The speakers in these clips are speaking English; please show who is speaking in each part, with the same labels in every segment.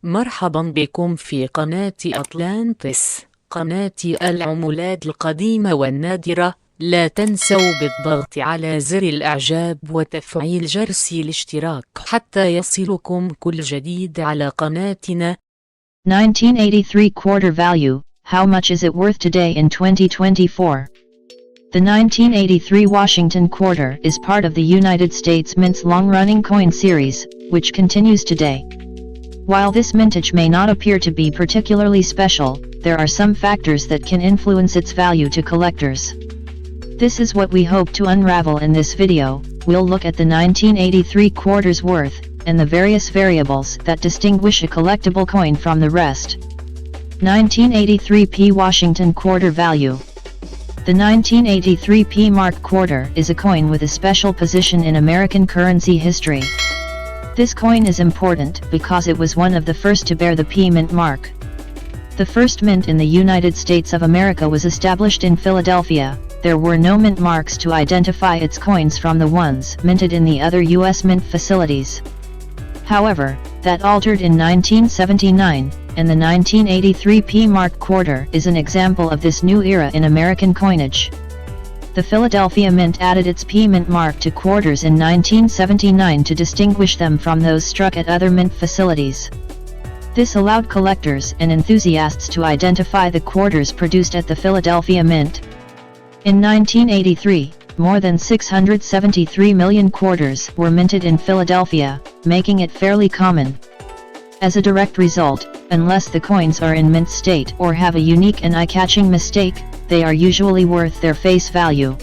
Speaker 1: مرحبا بكم في قناة أطلانتس، قناة العملات القديمة والنادرة. لا تنسوا بالضغط على زر الإعجاب وتفعيل جرس الاشتراك حتى يصلكم كل جديد على قناتنا.
Speaker 2: 1983 quarter value, how much is it worth today in 2024? The 1983 Washington quarter is part of the United States Mint's long-running coin series, which continues today. While this mintage may not appear to be particularly special, there are some factors that can influence its value to collectors. This is what we hope to unravel in this video. We'll look at the 1983 quarter's worth, and the various variables that distinguish a collectible coin from the rest. 1983 P Washington quarter value. The 1983 P mark quarter is a coin with a special position in American currency history. This coin is important because it was one of the first to bear the P mint mark. The first mint in the United States of America was established in Philadelphia. There were no mint marks to identify its coins from the ones minted in the other U.S. mint facilities. However, that altered in 1979, and the 1983 P mark quarter is an example of this new era in American coinage. The Philadelphia Mint added its P mint mark to quarters in 1979 to distinguish them from those struck at other mint facilities. This allowed collectors and enthusiasts to identify the quarters produced at the Philadelphia Mint. In 1983, more than 673 million quarters were minted in Philadelphia, making it fairly common. As a direct result, unless the coins are in mint state or have a unique and eye-catching mistake, they are usually worth their face value.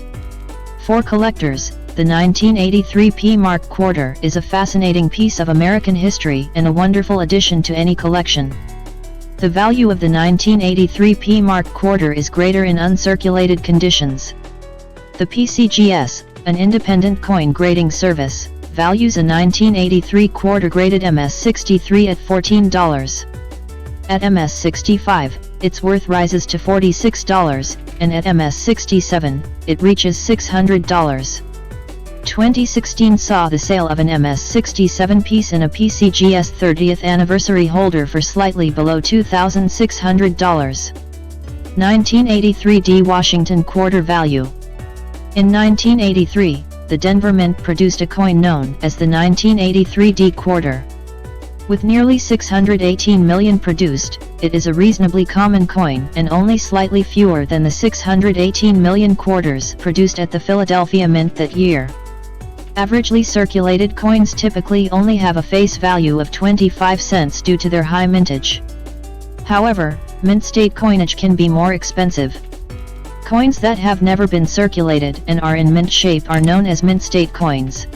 Speaker 2: For collectors, the 1983 P mark quarter is a fascinating piece of American history and a wonderful addition to any collection. The value of the 1983 P mark quarter is greater in uncirculated conditions. The PCGS, an independent coin grading service, values a 1983 quarter graded MS63 at $14. At MS65, its worth rises to $46, and at MS67, it reaches $600. 2016 saw the sale of an MS67 piece in a PCGS 30th anniversary holder for slightly below $2,600. 1983 D Washington quarter value. In 1983, the Denver Mint produced a coin known as the 1983 D quarter. With nearly 618 million produced, it is a reasonably common coin and only slightly fewer than the 618 million quarters produced at the Philadelphia Mint that year. Averagely circulated coins typically only have a face value of 25 cents due to their high mintage. However, mint state coinage can be more expensive. Coins that have never been circulated and are in mint shape are known as mint state coins.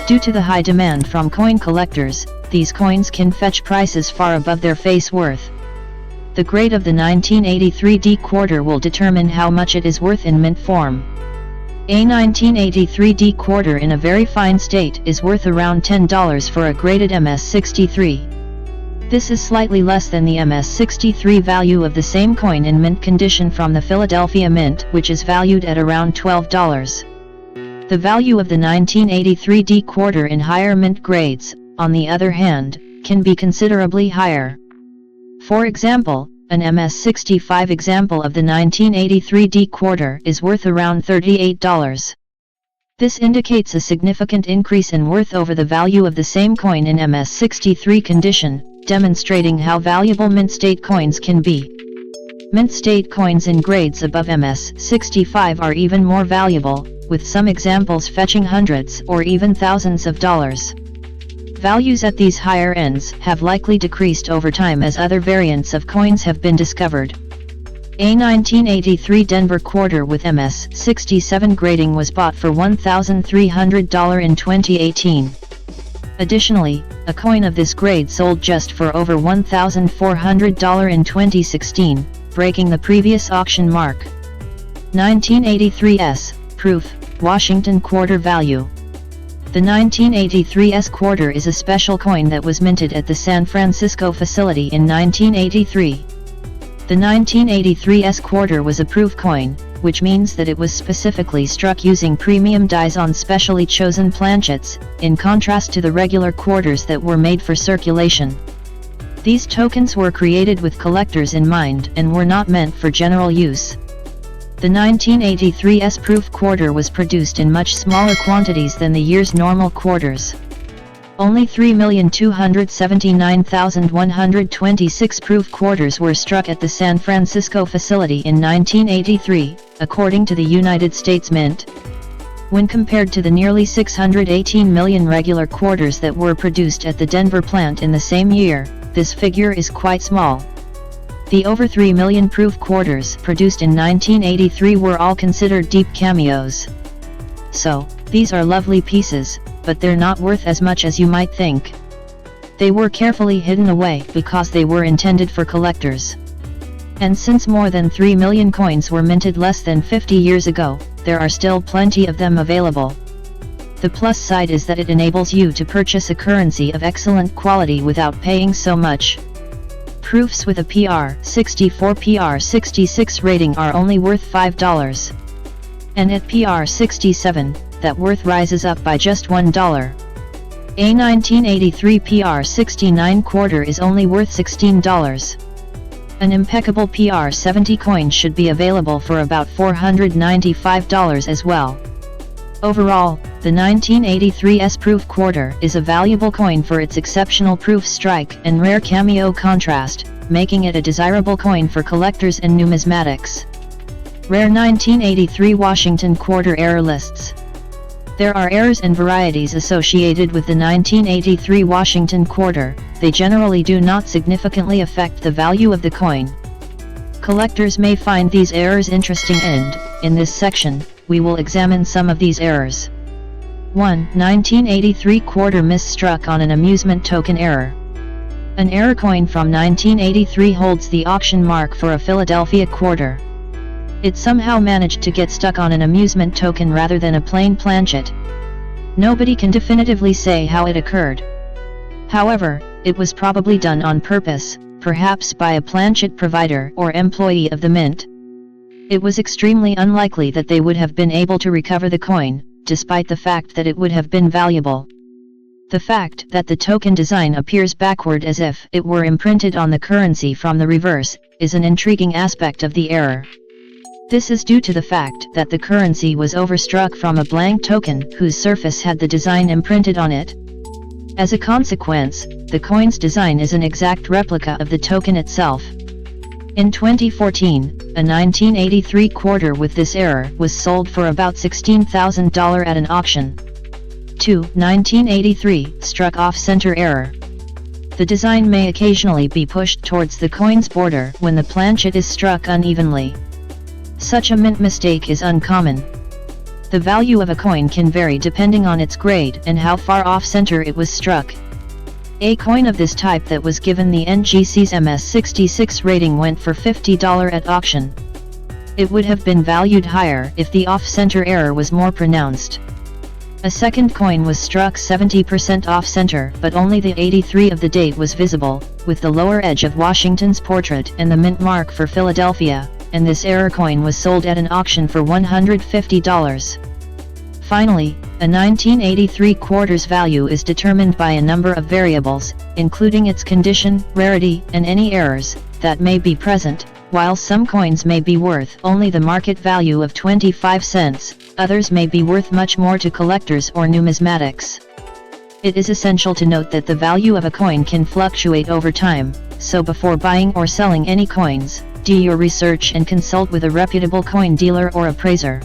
Speaker 2: Due to the high demand from coin collectors, these coins can fetch prices far above their face worth. The grade of the 1983 D quarter will determine how much it is worth in mint form. A 1983 D quarter in a very fine state is worth around $10 for a graded MS63. This is slightly less than the MS63 value of the same coin in mint condition from the Philadelphia Mint, which is valued at around $12. The value of the 1983 D quarter in higher mint grades, on the other hand, can be considerably higher. For example, an MS65 example of the 1983 D quarter is worth around $38. This indicates a significant increase in worth over the value of the same coin in MS63 condition, demonstrating how valuable mint state coins can be. Mint state coins in grades above MS65 are even more valuable, with some examples fetching hundreds or even thousands of dollars. Values at these higher ends have likely decreased over time as other variants of coins have been discovered. A 1983 Denver quarter with MS67 grading was bought for $1,300 in 2018. Additionally, a coin of this grade sold just for over $1,400 in 2016, breaking the previous auction mark. 1983 S Proof Washington quarter value. The 1983 S quarter is a special coin that was minted at the San Francisco facility in 1983. The 1983 S quarter was a proof coin, which means that it was specifically struck using premium dies on specially chosen planchets, in contrast to the regular quarters that were made for circulation. These tokens were created with collectors in mind and were not meant for general use. The 1983's proof quarter was produced in much smaller quantities than the year's normal quarters. Only 3,279,126 proof quarters were struck at the San Francisco facility in 1983, according to the United States Mint. When compared to the nearly 618 million regular quarters that were produced at the Denver plant in the same year, this figure is quite small. The over 3 million proof quarters produced in 1983 were all considered deep cameos. So, these are lovely pieces, but they're not worth as much as you might think. They were carefully hidden away because they were intended for collectors. And since more than 3 million coins were minted less than 50 years ago, there are still plenty of them available. The plus side is that it enables you to purchase a currency of excellent quality without paying so much. Proofs with a PR64 PR66 rating are only worth $5. And at PR67, that worth rises up by just $1. A 1983 PR69 quarter is only worth $16. An impeccable PR70 coin should be available for about $495 as well. Overall, the 1983's proof quarter is a valuable coin for its exceptional proof strike and rare cameo contrast, making it a desirable coin for collectors and numismatics. Rare 1983 Washington quarter error lists. There are errors and varieties associated with the 1983 Washington quarter. They generally do not significantly affect the value of the coin. Collectors may find these errors interesting and, in this section, we will examine some of these errors. 1. 1983 quarter misstruck on an amusement token error. An error coin from 1983 holds the auction mark for a Philadelphia quarter. It somehow managed to get stuck on an amusement token rather than a plain planchet. Nobody can definitively say how it occurred. However, it was probably done on purpose, perhaps by a planchet provider or employee of the mint. It was extremely unlikely that they would have been able to recover the coin, despite the fact that it would have been valuable. The fact that the token design appears backward as if it were imprinted on the currency from the reverse, is an intriguing aspect of the error. This is due to the fact that the currency was overstruck from a blank token whose surface had the design imprinted on it. As a consequence, the coin's design is an exact replica of the token itself. In 2014, a 1983 quarter with this error was sold for about $16,000 at an auction. 2. 1983 struck off-center error. The design may occasionally be pushed towards the coin's border when the planchet is struck unevenly. Such a mint mistake is uncommon. The value of a coin can vary depending on its grade and how far off-center it was struck. A coin of this type that was given the NGC's MS66 rating went for $50 at auction. It would have been valued higher if the off-center error was more pronounced. A second coin was struck 70% off-center, but only the 83 of the date was visible, with the lower edge of Washington's portrait and the mint mark for Philadelphia, and this error coin was sold at an auction for $150. Finally, a 1983 quarter's value is determined by a number of variables, including its condition, rarity, and any errors that may be present. While some coins may be worth only the market value of 25 cents, others may be worth much more to collectors or numismatics. It is essential to note that the value of a coin can fluctuate over time, so before buying or selling any coins, do your research and consult with a reputable coin dealer or appraiser.